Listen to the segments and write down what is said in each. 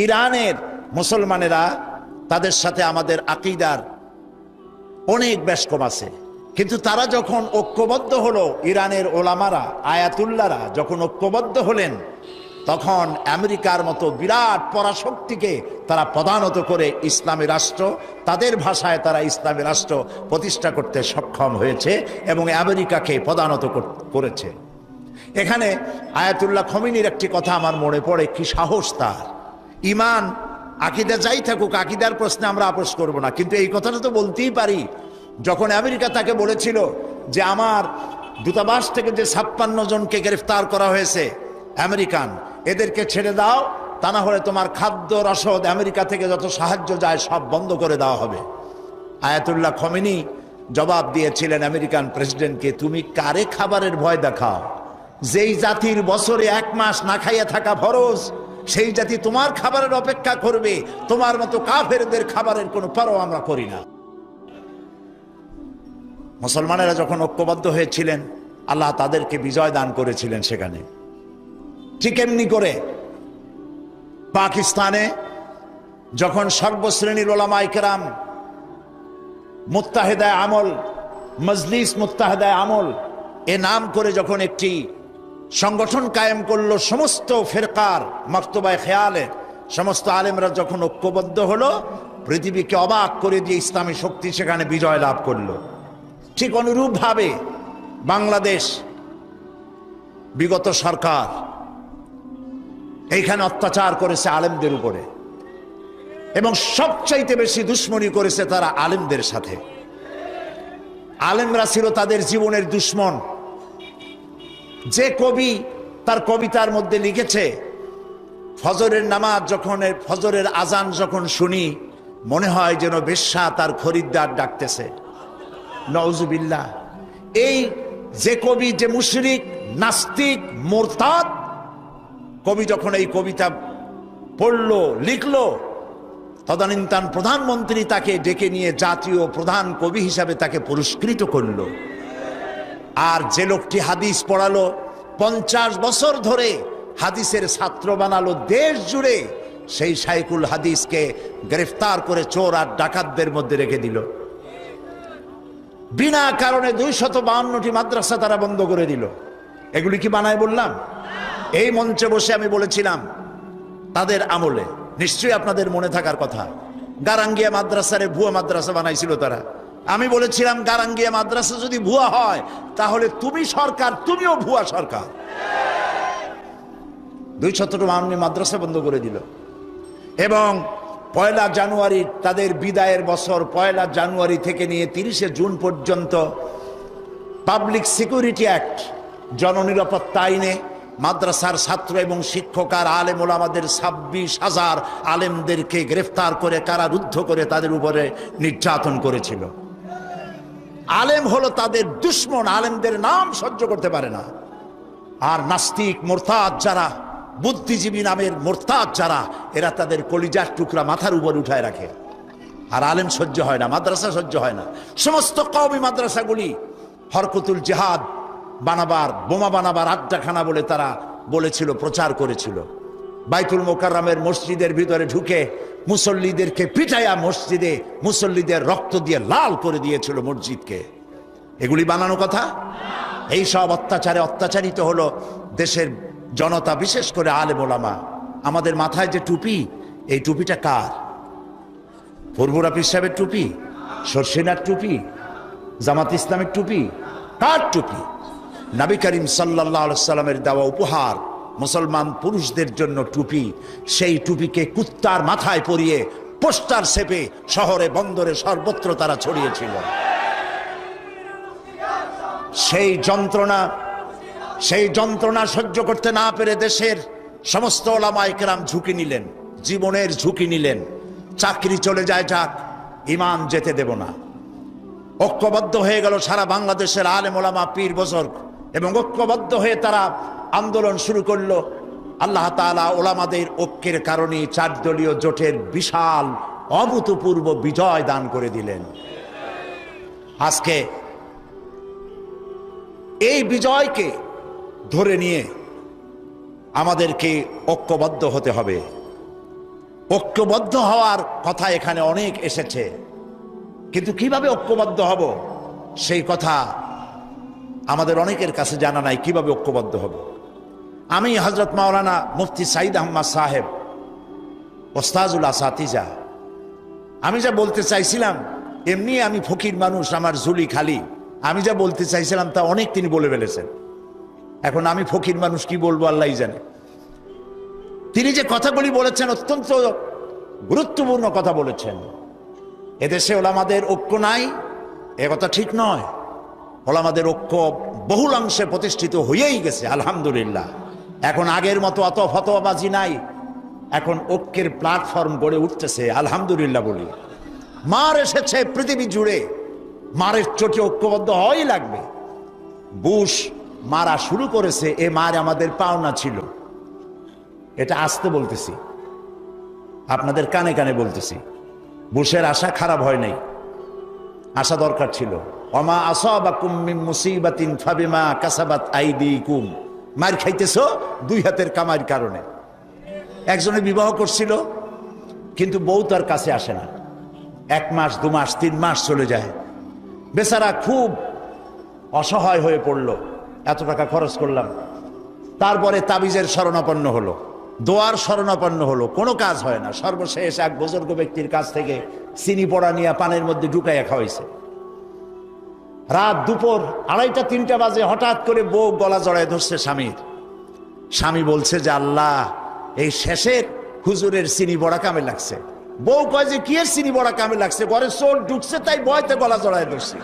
ইরানের মুসলমানেরা, তাদের সাথে আমাদের আকীদার অনেক বেশকম আছে, কিন্তু তারা যখন ঐক্যবদ্ধ হলো, ইরানের ওলামারা, আয়াতুল্লাহরা যখন ঐক্যবদ্ধ হলেন, তখন আমেরিকার মতো বিরাট পরাশক্তিকে তারা পদানত করে ইসলামী রাষ্ট্র, তাদের ভাষায় তারা ইসলামী রাষ্ট্র প্রতিষ্ঠা করতে সক্ষম হয়েছে এবং আমেরিকাকে পদানত করেছে। এখানে আয়াতুল্লাহ খমিনীর একটি কথা আমার মনে পড়ে, কি সাহস তার! ইমান আকীদা যাই থাকুক, আকীদার প্রশ্নে আমরা আপোস করব না, কিন্তু এই কথাটা তো বলতেই পারি। যখন আমেরিকা তাকে বলেছিল যে আমার দূতাবাস থেকে যে 56 জনকে গ্রেফতার করা হয়েছে আমেরিকান, এদেরকে ছেড়ে দাও, তা না হলে তোমার খাদ্য রসদ আমেরিকা থেকে যত সাহায্য যায় সব বন্ধ করে দেওয়া হবে। আয়াতুল্লাহ খমিনী জবাব দিয়েছিলেন আমেরিকান প্রেসিডেন্টকে, তুমি কারে খাবারের ভয় দেখাও? যেই জাতির বছরে 1 মাস না খাইয়া থাকা ফরজ, সেই জাতি তোমার খাবারের অপেক্ষা করবে? তোমার মতো কাফেরদের খাবারের কোনো পরোয়া আমরা করি না। মুসলমানেরা যখন ঐক্যবদ্ধ হয়েছিলেন, আল্লাহ তাদেরকে বিজয় দান করেছিলেন সেখানে। ঠিক এমনি করে পাকিস্তানে যখন সর্বশ্রেণীর ওলামায়ে কেরাম মুত্তাহিদায়ে আমল, মজলিস মুত্তাহিদায়ে আমল এ নাম করে যখন একটি সংগঠন কায়েম করলো, সমস্ত ফেরকার মক্তবায়ে খেয়ালের সমস্ত আলেমরা যখন ঐক্যবদ্ধ হলো, পৃথিবীকে অবাক করে দিয়ে ইসলামী শক্তি সেখানে বিজয় লাভ করলো। ঠিক অনুরূপভাবে বাংলাদেশ বিগত সরকার এইখানে অত্যাচার করেছে আলেমদের উপরে, এবং সবচাইতে বেশি দুশ্মনী করেছে তারা আলেমদের সাথে। আলেমরা ছিল তাদের জীবনের দুশ্মন। যে কবি তার কবিতার মধ্যে লিখেছে, ফজরের নামাজ যখন, ফজরের আজান যখন শুনি, মনে হয় যেন বেশ্যা তার খরিদ্দার ডাকতেছে। নাউজুবিল্লাহ। এই যে কবি, যে মুশরিক, নাস্তিক, মুরতাদ কবি যখন এই কবিতা পড়লো, লিখলো, তদানীন্তন প্রধানমন্ত্রী তাকে ডেকে নিয়ে জাতীয় প্রধান কবি হিসাবে তাকে পুরস্কৃত করলো। আর যে লোকটি হাদিস পড়ালো, 50 বছর ধরে হাদিসের ছাত্র বানালো দেশ জুড়ে, সেই শাইখুল হাদিসকে গ্রেফতার করে চোর আর ডাকাতদের মধ্যে রেখে দিল। বিনা কারণে 252টি মাদ্রাসা তারা বন্ধ করে দিল। এগুলি কি বানায় বললাম? এই মঞ্চে বসে আমি বলেছিলাম তাদের আমলে, নিশ্চয়ই আপনাদের মনে থাকার কথা, গারাঙ্গিয়া মাদ্রাসারে ভুয়া মাদ্রাসা বানাইছিল তারা। আমি বলেছিলাম গারাঙ্গিয়া মাদ্রাসা যদি ভুয়া হয়, তাহলে তুমি সরকার, তুমিও ভুয়া সরকার। 252টি মাদ্রাসা বন্ধ করে দিল। এবং 1 জানুয়ারি তাদের বিদায়ের বছর, 1 জানুয়ারি থেকে নিয়ে 30 জুন পর্যন্ত পাবলিক সিকিউরিটি অ্যাক্ট, জননিরাপত্তা আইনে মাদ্রাসার ছাত্র এবং শিক্ষক আর আলেম ওলামাদের 26,000 আলেমদেরকে গ্রেফতার করে কারারুদ্ধ করে তাদের উপরে নির্যাতন করেছিল। আলেম হলো তাদের দুশ্মন, আলেমদের নাম সহ্য করতে পারে না। আর নাস্তিক, মুরতাদ যারা, বুদ্ধিজীবী নামের মুরতাদ যারা, এরা তাদের কলিজার টুকরা মাথার উপর উঠায় রাখে। আর আলেম সহ্য হয় না, মাদ্রাসা সহ্য হয় না। সমস্ত কওমি মাদ্রাসাগুলি হরকতুল জিহাদ বানাবার, বোমা বানাবার আড্ডাখানা বলে তারা বলেছিল, প্রচার করেছিল। বাইতুল মোকাররমের মসজিদের ভিতরে ঢুকে মুসল্লিদেরকে পিটাইয়া মসজিদে মুসল্লিদের রক্ত দিয়ে লাল করে দিয়েছিল মসজিদকে। এগুলি বানানো কথা? এই সব অত্যাচারে অত্যাচারিত হলো দেশের জনতা, বিশেষ করে আলেম ওলামা। আমাদের মাথায় যে টুপি, এই টুপিটা কার? ফুরফুরা পীর সাহেবের টুপি? শর্ষিনার টুপি? জামাত ইসলামের টুপি? কার টুপি? নবী করিম সাল্লাল্লাহু আলাইহি সাল্লামের দেওয়া উপহার মুসলমান পুরুষদের জন্য টুপি। সেই টুপিকে কুত্তার মাথায় পরিয়ে পোস্টার ছেপে শহরে বন্দরে সর্বত্র তারা ছড়িয়েছিল। সেই যন্ত্রণা সহ্য করতে না পেরে দেশের সমস্ত ওলামায়ে কেরাম ঝুঁকি নিলেন, জীবনের ঝুঁকি নিলেন। চাকরি চলে যায় যাক, ইমান যেতে দেব না। ঐক্যবদ্ধ হয়ে গেল সারা বাংলাদেশের আলেম ওলামা, পীর বুজুর্গ, এবং ঐক্যবদ্ধ হয়ে তারা আন্দোলন শুরু করলো। আল্লাহ তাআলা ওলামাদের ঐক্যের কারণে 4 দলীয় জোটের বিশাল অভূতপূর্ব বিজয় দান করে দিলেন। আজকে এই বিজয়কে ধরে নিয়ে আমাদেরকে ঐক্যবদ্ধ হতে হবে। ঐক্যবদ্ধ হওয়ার কথা এখানে অনেক এসেছে, কিন্তু কিভাবে ঐক্যবদ্ধ হব সেই কথা আমাদের অনেকের কাছে জানা নাই। কিভাবে ঐক্যবদ্ধ হব? আমি হযরত মাওলানা মুফতি সাঈদ আহমদ সাহেব, ওস্তাজুল আসাতিজা, আমি যা বলতে চাইছিলাম, এমনি আমি ফকির মানুষ, আমার ঝুলি খালি, আমি যা বলতে চাইছিলাম তা অনেক তিনি বলে ফেলেছেন। এখন আমি ফকির মানুষ, কি বলবো আল্লাহই জানে। তিনি যে কথাগুলি বলেছেন অত্যন্ত গুরুত্বপূর্ণ কথা বলেছেন। এদেশে ওলামাদের ঐক্য নাই, এ কথা ঠিক নয়। ওলামাদের ঐক্য বহুলাংশে প্রতিষ্ঠিত হয়েই গেছে আলহামদুলিল্লাহ। এখন আগের মতো অত ফতোয়াবাজি নাই, এখন ঐক্যের প্ল্যাটফর্ম গড়ে উঠতেছে আলহামদুলিল্লাহ বলি। মার এসেছে পৃথিবী জুড়ে, মারের চোটে ঐক্যবদ্ধ হওয়াই লাগবে। বুশ মারা শুরু করেছে, এ মার আমাদের পাওনা ছিল। এটা আসতে বলতেছি, আপনাদের কানে কানে বলতেছি। বুশের আশা খারাপ হয় নাই, আশা দরকার ছিল। ওমা আসাবাকুম মিন মুসিবাতিন ফাবিমা কাসাবাত আইদিকুম। মার খাইতেছো দুই হাতের কামাইর কারণে। একজনে বিবাহ করছিল, কিন্তু বউ তার কাছে আসে না। 1 মাস 2 মাস 3 মাস চলে যায়, বেচারা খুব অসহায় হয়ে পড়ল। এত টাকা খরচ করলাম, তারপরে তাবিজের শরণাপন্ন হলো, দোয়ার শরণাপন্ন হলো, কোনো কাজ হয় না। সর্বশেষ এক বুজুর্গ ব্যক্তির কাছ থেকে চিনি পড়া নিয়ে পানের মধ্যে ঢুকাইয়া খাওয়াইছে। রাত দুপুর 2:30 3টা বাজে হঠাৎ করে বউ গলা জড়ায় ধরছে স্বামীর। স্বামী বলছে যে আল্লাহ, এই শেষের হুজুরের চিনি বড়া কামে লাগছে। বউ কয় যে কি এর চিনি বড়া কামে লাগছে, ঘরে চোর ঢুকছে তাই ভয়তে গলা জড়ায় ধরছি।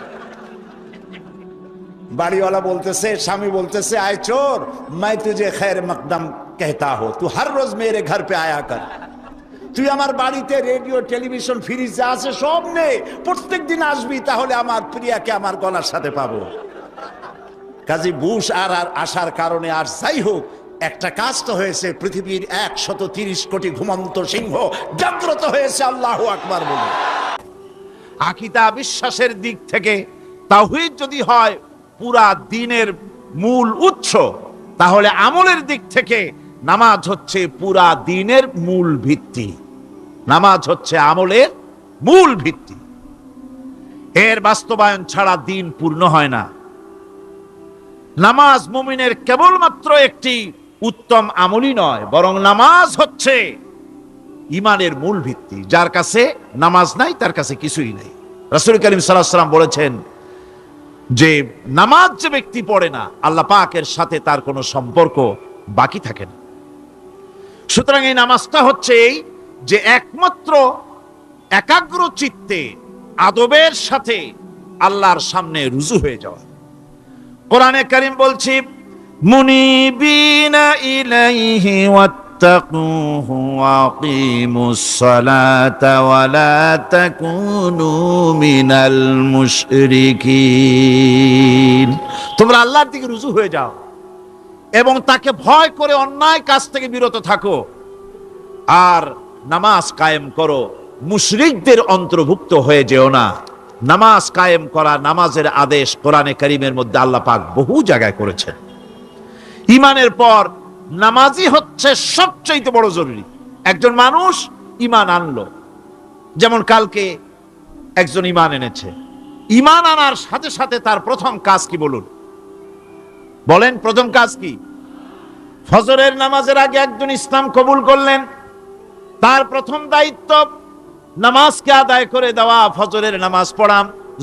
বাড়িওয়ালা বলতেছে, স্বামী বলতেছে, আয় চোর, मैं तुझे खैर मकदम कहता हूं, तू हर रोज मेरे घर पे आया कर। তুই আমার বাড়িতে রেডিও টেলিভিশন ফ্রিজ যা আছে সব নে, প্রত্যেক দিন আসবি, তাহলে আমার প্রিয়াকে আমার গলার সাথে পাবো। কাজী বুশ আর আসার কারণে আর যাই হোক, একটা কাজ তো হয়েছে। পৃথিবীর 130 কোটি ঘুমন্ত সিংহ জাগ্রত হয়েছে আল্লাহু আকবার বলে। আকীদা বিশ্বাসের দিক থেকে তাওহীদ যদি হয় পুরা দ্বীনের মূল উৎস, তাহলে আমলের দিক থেকে নামাজ হচ্ছে পুরা দ্বীনের মূল ভিত্তি। নামাজ হচ্ছে আমলের মূল ভিত্তি। এর বাস্তবায়ন ছাড়া দ্বীন পূর্ণ হয় না। নামাজ মুমিনের কেবলমাত্র একটি উত্তম আমলই নয়, বরং নামাজ হচ্ছে ঈমানের মূল ভিত্তি। যার কাছে নামাজ নাই তার কাছে কিছুই নাই। রাসূল করিম সাল্লাল্লাহু আলাইহি ওয়াসাল্লাম বলেছেন যে নামাজ যে ব্যক্তি পড়ে না, আল্লাহ পাকের সাথে তার কোনো সম্পর্ক বাকি থাকে না। সুতরাং এই নামাজটা হচ্ছে এই যে একমাত্র একাগ্র চিত্তে আদবের সাথে আল্লাহর সামনে রুজু হয়ে যাওয়া। কোরআনে কারীম বলছে, মুনিবিনা ইলাইহি ওয়াত্তাকুহু ওয়াকিমুস সালাতা ওয়া লা তাকুনু মিনাল মুশরিকিন। তোমরা আল্লাহর দিকে রুজু হয়ে যাও এবং তাকে ভয় করে অন্যায় কাজ থেকে বিরত থাকো, আর নামাজ কায়েম করো, মুশরিকদের অন্তর্ভুক্ত হয়ে যেও না। নামাজ কায়েম করা, নামাজের আদেশ কোরআনে কারীমের মধ্যে আল্লাহ পাক বহু জায়গায় করেছেন। ঈমানের পর নামাজই হচ্ছে সবচেয়ে বড় জরুরি। একজন মানুষ ঈমান আনলো, যেমন কালকে একজন ঈমান এনেছে, ঈমান আনার সাথে সাথে তার প্রথম কাজ কি বলুন? বলেন প্রথম কাজ কি? ফজরের নামাজের আগে একজন ইসলাম কবুল করলেন, তার প্রথম দায়িত্ব নামাজকে আদায় করে দেওয়া, ফজরের নামাজ পড়া।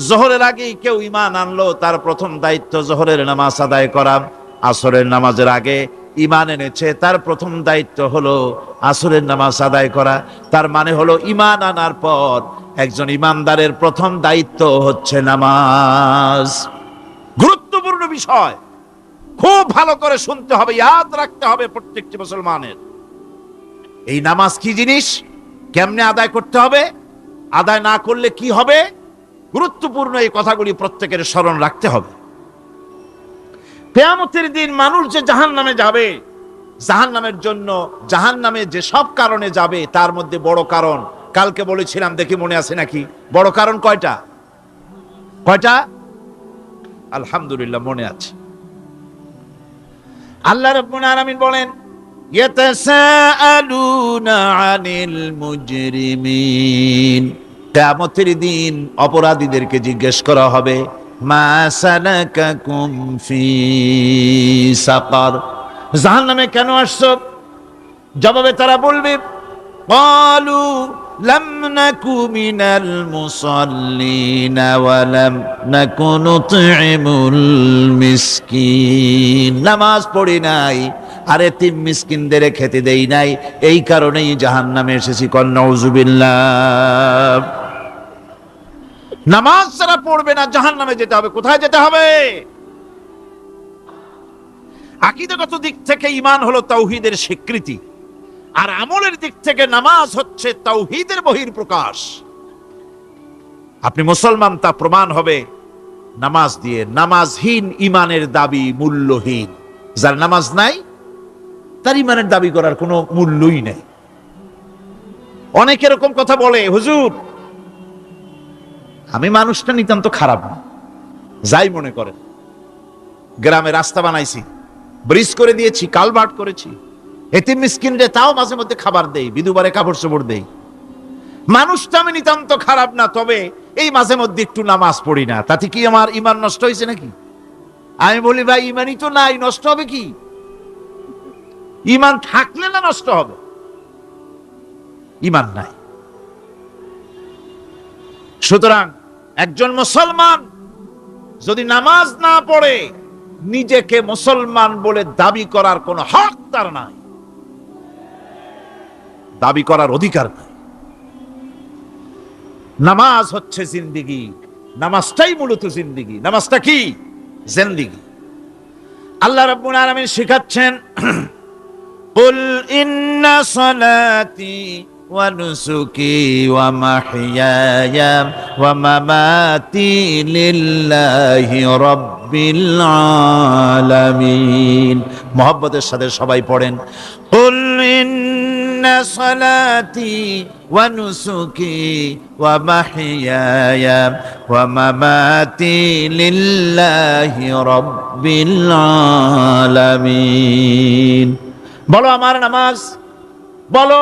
জোহরের আগে কেউ ঈমান আনলো, তার প্রথম দায়িত্ব জোহরের নামাজ আদায় করা। আসরের নামাজের আগে ঈমান এনেছে, তার প্রথম দায়িত্ব হলো আসরের নামাজ আদায় করা। তার মানে হলো ঈমান আনার পর একজন ঈমানদারের প্রথম দায়িত্ব হচ্ছে নামাজ। গুরুত্বপূর্ণ বিষয়, খুব ভালো করে শুনতে হবে, ইয়াদ রাখতে হবে প্রত্যেকটি মুসলমানের। এই নামাজ কি জিনিস, কেমনে আদায় করতে হবে, আদায় না করলে কি হবে, গুরুত্বপূর্ণ এই কথাগুলি প্রত্যেকের স্মরণ রাখতে হবে। কিয়ামতের দিন মানুষ যে জাহান্নামে যাবে, জাহান্নামের জন্য, জাহান্নামে যে সব কারণে যাবে তার মধ্যে বড় কারণ কালকে বলেছিলাম, দেখি মনে আছে নাকি? বড় কারণ কয়টা? কয়টা? আলহামদুলিল্লাহ মনে আছে। আল্লাহ রাব্বুল আলামিন বলেন, ইয়াতাসাআলুনা আনিল মুজরিমিন, কিয়ামতের দিন অপরাধীদেরকে জিজ্ঞেস করা হবে, মা সালাকাকুম ফি সাকার, জাহান্নামে কেন আসছো? জবাবে তারা বলবে, ক্বালু লাম নাকু মিনাল মুসাল্লিনা ওয়া লাম নাকু নুতঈমুল মিসকিন, নামাজ পড়ি নাই আর এতিম মিসকিনদের খেতে দেই নাই, এই কারণেই জাহান্নামে এসেছি। কল নাউযুবিল্লাহ। নামাজ যারা পড়বে না জাহান্নামে যেতে হবে। কোথায় যেতে হবে? আকীদাগত দিক থেকে ঈমান হলো তাওহীদের স্বীকৃতি, আর আমলের দিক থেকে নামাজ হচ্ছে তাওহীদের বহিঃপ্রকাশ। আপনি মুসলমান তা প্রমাণ হবে নামাজ দিয়ে। নামাজহীন ঈমানের দাবি মূল্যহীন। যার নামাজ নাই তার ঈমানের দাবি করার কোনো মূল্যই নেই। অনেক এরকম কথা বলে, হুজুর আমি মানুষটা নিতান্ত খারাপ না, যাই মনে করেন, গ্রামে রাস্তা বানাইছি, ব্রিজ করে দিয়েছি, কালভার্ট করেছি, এতিম মিসকিনরে তাও মাঝে মধ্যে খাবার দেই, বিধবারে কাপড় চোপড় দেই, মানুষটা আমি নিতান্ত খারাপ না, তবে এই মাঝে মধ্যে একটু নামাজ পড়ি না, তাতে কি আমার ঈমান নষ্ট হয়েছে নাকি? আমি বলি, ভাই ঈমানই তো নাই, নষ্ট হবে কি? ঈমান থাকলে না নষ্ট হবে? ঈমান নাই। সুতরাং একজন মুসলমান যদি নামাজ না পড়ে, নিজেকে মুসলমান বলে দাবি করার কোনো হক তার নাই, দাবি করার অধিকার নাই। নামাজ হচ্ছে জিন্দেগি, নামাজটাই মূলত জিন্দেগি। নামাজটা কি? জিন্দেগি। আল্লাহ রাব্বুল আলামিন শিখাচ্ছেন, কুল ইন্না সালাতি ওয়া নুসুকি ওয়া মাহইয়ায়া ওয়া মামাতি লিল্লাহি রাব্বিল আলামিন। মুহাব্বতের সাথে সবাই পড়েন, কুল ইন্না সালাতি ওয়া নুসুকি ওয়া মাহইয়ায়া ওয়া মামাতি লিল্লাহি রাব্বিল আলামিন। বলো আমার নামাজ, বলো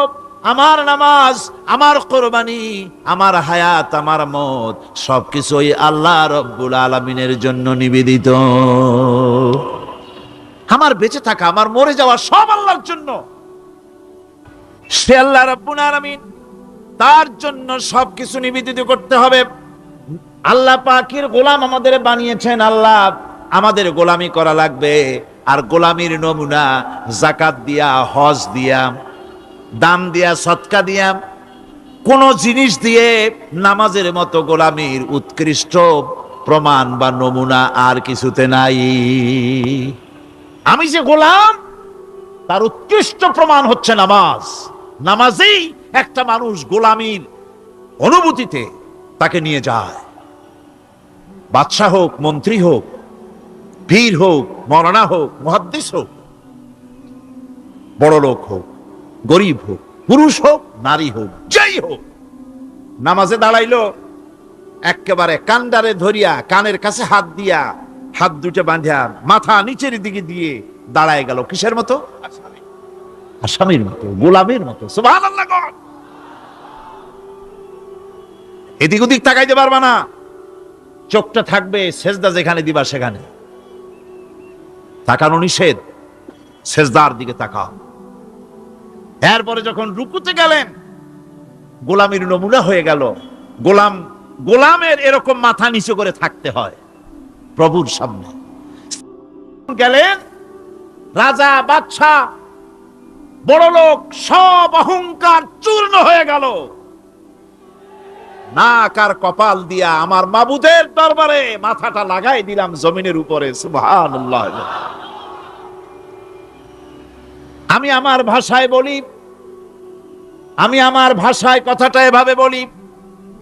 আমার নামাজ, আমার কোরবানি, আমার হায়াত, আমার মত সবকিছুই আল্লাহ রব্বুল আলামিনের জন্য নিবেদিত। আমার বেঁচে থাকা, আমার মরে যাওয়া সব আল্লাহর জন্য। সে আল্লাহ রব্বুল আলামিন, তার জন্য সবকিছু নিবেদিত করতে হবে। আল্লাহ পাকের গোলাম আমাদের বানিয়েছেন, আল্লাহ আমাদের গোলামি করা লাগবে। আর গোলামির নমুনা যাকাত দিয়া, হজ দিয়া, দান দিয়া, সদকা দিয়া, কোন জিনিস দিয়ে নামাজের মতো গোলামির উৎকৃষ্ট প্রমাণ বা নমুনা আর কিছুতে নাই। আমি যে গোলাম তার উৎকৃষ্ট প্রমাণ হচ্ছে নামাজ। নামাজেই একটা মানুষ গোলামির অনুভূতিতে তাকে নিয়ে যায়। বাদশাহ হোক, মন্ত্রী হোক, পীর হোক, মৌলানা হোক, মুহাদ্দিস হোক, বড় লোক হোক, গরিব হোক, পুরুষ হোক, নারী হোক, যাই হোক, নামাজে দাঁড়াইলো, একেবারে কান্ডারে ধরিয়া কানের কাছে হাত দিয়া, হাত দুটো বাঁধিয়া মাথা নিচের দিকে দিয়ে দাঁড়ায় গেল। কিসের মতো? আসামির মতো, গোলামের মতো। সুবহানাল্লাহ। এদিক ওদিক তাকাইতে পারবা না, চোখটা থাকবে সেজদা যেখানে দিবা সেখানে। তাকানো নিষেধ, সেজদার দিকে তাকাও। এরপরে যখন রুকুতে গেলেন, গোলামের নমুনা হয়ে গেল। গোলামের এরকম মাথা নিচু করে থাকতে হয় প্রভুর সামনে। গেলেন, রাজা, বাদশাহ, বড় লোক, সব অহংকার চূর্ণ হয়ে গেল। নাক আর কপাল দিয়া আমার মাবুদের দরবারে মাথাটা লাগাই দিলাম জমিনের উপরে। সুবহানাল্লাহ। আমি আমার ভাষায় বলি, আমি আমার ভাষায় কথাটা এভাবে বলি,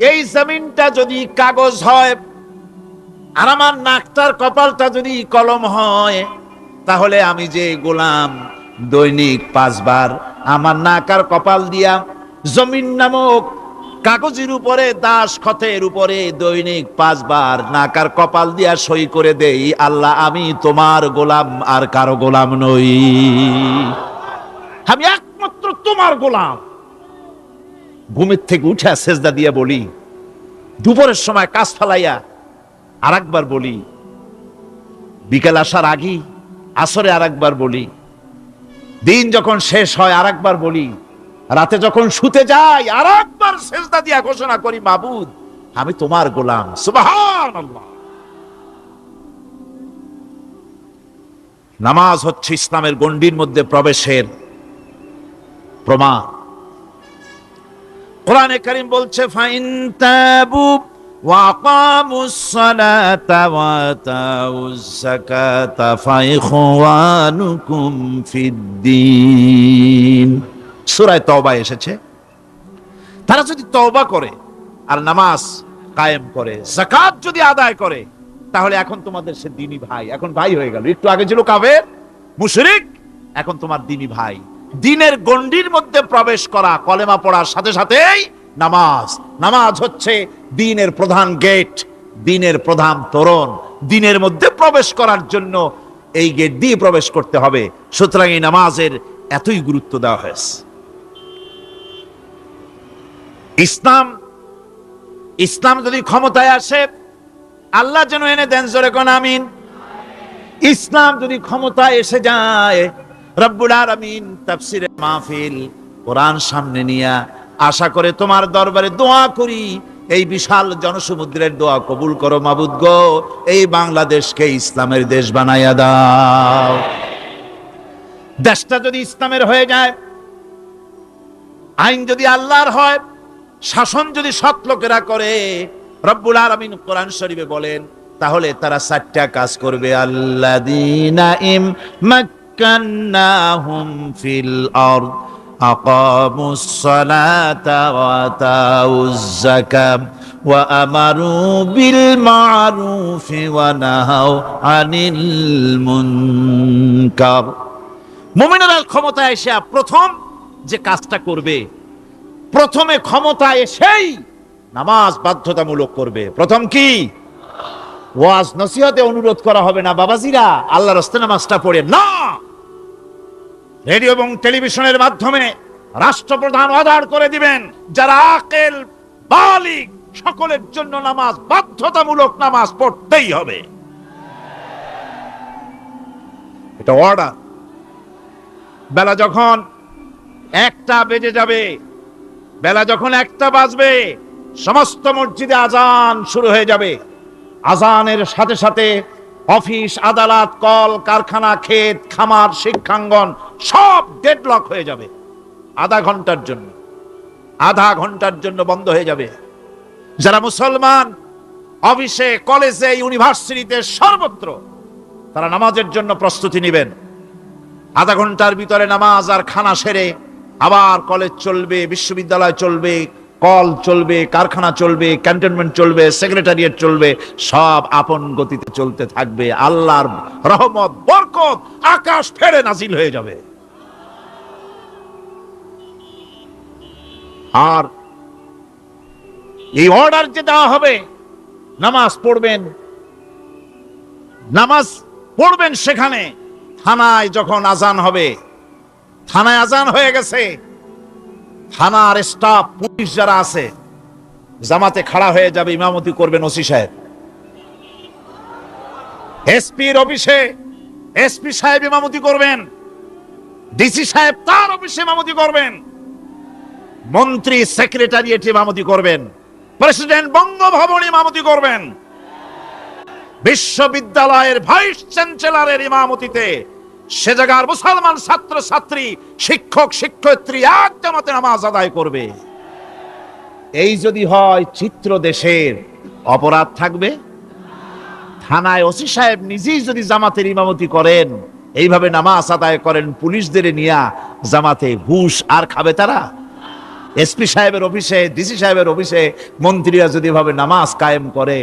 এই জমিনটা যদি কাগজ হয় আর আমার নাকটার কপালটা যদি কলম হয়, তাহলে আমি যে গোলাম দৈনিক 5 বার আমার নাক আর কপাল দিয়া জমিন নামক কাগজের উপরে, দাস খতের উপরে দৈনিক 5 বার নাক আর কপাল দিয়া সই করে দেই, আল্লাহ আমি তোমার গোলাম আর কারো গোলাম নই। আমি একমাত্র তোমার গোলাম। ঘুমের থেকে উঠে সেজদা দিয়ে বলি, দুপুরের সময় কাজ ফালাইয়া আর একবার বলি, বিকেল আসার আগে আসরে আর একবার বলি, দিন যখন শেষ হয় আর একবার বলি, রাতে যখন শুতে যাই আর একবার সেজদা দিয়া ঘোষণা করি, মাবুদ আমি তোমার গোলাম। সুবহানাল্লাহ। নামাজ হচ্ছে ইসলামের গণ্ডির মধ্যে প্রবেশের প্রমাণ। কোরআনে কারীম বলছে, ফাইন তাবু ওয়া আকামুস সালাতা ওয়া আতাউজ যাকাতা ফাইখওয়ানুকুম ফিদ্দীন। সূরা তওবা এসেছে, তারা যদি তওবা করে আর নামাজ কায়েম করে, যাকাত যদি আদায় করে, তাহলে এখন তোমাদের সে দ্বীনি ভাই, এখন ভাই হয়ে গেল। একটু আগে ছিল কাফের মুশরিক, এখন তোমার দ্বীনি ভাই। দ্বীনের গণ্ডির মধ্যে প্রবেশ করা, কলেমা পড়ার সাথে সাথেই নামাজ। নামাজ হচ্ছে দ্বীনের প্রধান গেট, দ্বীনের প্রধান তোরণ। দ্বীনের মধ্যে প্রবেশ করার জন্য এই গেট দিয়ে প্রবেশ করতে হবে। সুতরাং এই নামাজের এতই গুরুত্ব দেওয়া হয়েছে। ইসলাম যদি ক্ষমতায় আসে, আল্লাহ যেন এনে দেন, জোরে কোন আমিন। ইসলাম যদি ক্ষমতায় এসে যায়, রব্বুল আলামিন তাফসীরে মাহফিল কোরআন সামনে নিয়া আশা করে তোমার দরবারে দোয়া করি, এই বিশাল জনসমুদ্রের দোয়া কবুল করো মাবুদ গো, এই বাংলাদেশকে ইসলামের দেশ বানাইয়া দাও। দেশটা যদি ইসলামের হয়ে যায়, আইন যদি আল্লাহর হয়, শাসন যদি সৎ লোকেরা করে, রব্বুল আলামিন কোরআন শরীফে বলেন, তাহলে তারা 4টা কাজ করবে। আল্লাযীনা মাক্কান্নাহুম ফিল আরদ আকামুস সালাতা ওয়া আতাউজ যাকাত ওয়া আমারু বিল মা'রুফি ওয়া নাহাউ আনিল মুনকার। মুমিনেরা ক্ষমতায় এসে প্রথম যে কাজটা করবে, প্রথমে ক্ষমতায় এসেই নামাজ বাধ্যতামূলক করবে। প্রথম কি? ওয়াজ নসিহতে অনুরোধ করা হবে না, বাবাজিরা আল্লাহর রাস্তায় নামাজটা পড়ে না। রেডিও এবং টেলিভিশনের মাধ্যমে রাষ্ট্রপ্রধান অর্ডার করে দিবেন, যারা আকেল বালিগ সকলের জন্য নামাজ বাধ্যতামূলক, নামাজ পড়তেই হবে। এটা অর্ডার। বেলা যখন 1টা বেজে যাবে, বেলা যখন 1টা বাজবে, সমস্ত মসজিদে আজান শুরু হয়ে যাবে। আজানের সাথে সাথে অফিস, আদালত, কল কারখানা, ক্ষেত খামার, শিক্ষাঙ্গন সব ডেডলক হয়ে যাবে। আধা ঘন্টার জন্য বন্ধ হয়ে যাবে। যারা মুসলমান অফিসে, কলেজে, ইউনিভার্সিটিতে, সর্বত্র তারা নামাজের জন্য প্রস্তুতি নেবেন। আধা ঘন্টার ভিতরে নামাজ আর খানা সেরে আবার কলেজ চলবে, বিশ্ববিদ্যালয় চলবে, কল চলবে, কারখানা চলবে, ক্যান্টনমেন্ট চলবে, সেক্রেটারিয়েট চলবে, সব আপন গতিতে চলতে থাকবে। আল্লাহর রহমত, বরকত আকাশ ফেরে নাজিল হয়ে যাবে। আর এই অর্ডার যে দেওয়া হবে, নামাজ পড়বেন সেখানে। থানায় যখন আজান হবে, থানায় আজান হয়ে গেছে, থানার স্টাফ, পুলিশ যারা আছে, জামাতে খাড়া হয়ে যাবে, ইমামতি করবেন ওসি সাহেব। এসপির অফিসে এসপি সাহেব ইমামতি করবেন, ডিসি সাহেব তার অফিসে ইমামতি করবেন, মন্ত্রী সেক্রেটারিয়েট ইমামতি করবেন, প্রেসিডেন্ট বঙ্গভবনে ইমামতি করবেন, বিশ্ববিদ্যালয়ের ভাইস চ্যান্সেলরের ইমামতিতে সে জায়গার মুসলমান ছাত্র ছাত্রী, শিক্ষক শিক্ষয়িত্রী এক জামাতে নামাজ আদায় করবে। এই যদি হয়, চিত্র দেশের অপরাধ থাকবে। থানায় ওসি সাহেব নিজেই যদি জামাতের ইমামতি করেন, এইভাবে নামাজ আদায় করেন, পুলিশদের নিয়ে জামাতে, ঘুষ আর খাবে তারা? এসপি সাহেবের অফিসে, ডিসি সাহেবের অফিসে মন্ত্রীরা যদি ভাবে নামাজ কায়েম করে,